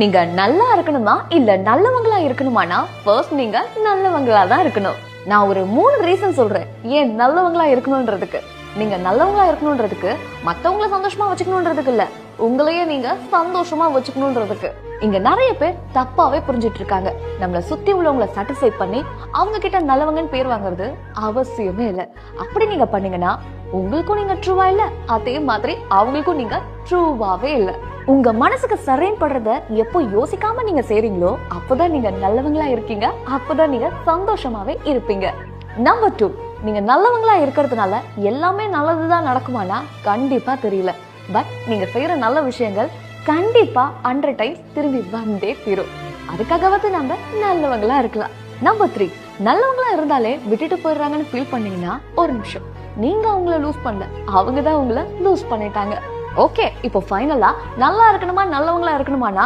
நீங்க நல்லா இருக்கணுமா இல்ல நல்லவங்களா இருக்கணுமானா ஃபர்ஸ்ட் நீங்க நல்லவங்களா தான் இருக்கணும். நான் ஒரு 3 ரீசன் சொல்றேன் ஏன் நல்லவங்களா இருக்கணும்ன்றதுக்கு. நீங்க நல்லவங்களா இருக்கணும்ன்றதுக்கு மத்தவங்கள சந்தோஷமா வச்சுக்கணும்ன்றதுக்கு இல்ல, உங்களையே நீங்க சந்தோஷமா வச்சுக்கணும்ன்றதுக்கு. இங்க நிறைய பேர் தப்பாவே புரிஞ்சிட்டு இருக்காங்க. நம்மள சுத்தி உள்ளவங்களை சாட்டிஸ்ஃபை பண்ணி அவங்க கிட்ட நல்லவங்கன்னு பேர் வாங்குறது அவசியமே இல்ல. அப்படி நீங்க பண்ணீங்கன்னா உங்களுக்கும் நீங்க ட்ரூவா இல்ல, அதே மாதிரி அவங்களுக்கும் நீங்க ட்ரூவாவே இல்ல. உங்க மனசுக்கு சரைன் படுறத எப்போ யோசிக்காம நீங்க செய்றீங்களோ அப்பதான் நீங்க நல்லவங்களா இருக்கீங்க, அப்பதான் நீங்க சந்தோஷமாவே இருப்பீங்க. நம்பர் 2, நீங்க நல்லவங்களா இருக்கிறதுனால எல்லாமே நல்லதுதான் நடக்குமானா கண்டிப்பா தெரியல. பட் நீங்க செய்யற நல்ல விஷயங்கள் கண்டிப்பா 100 டைம்ஸ் திரும்பி வந்தே தீரும். அதுக்காகவாவது நம்ம நல்லவங்களா இருக்கலாம். நம்பர் 3, நல்லவங்களா இருந்தாலே விட்டுட்டு போயிடுறாங்கன்னு ஃபீல் பண்ணீங்கன்னா ஒரு நிமிஷம், நீங்க அவங்கள லூஸ் பண்ணல, அவங்க தான் உங்களை லூஸ் பண்ணிட்டாங்க. ஓகே, இப்போ ஃபைனலா நல்லா இருக்கணுமா நல்லவங்களா இருக்கணுமானா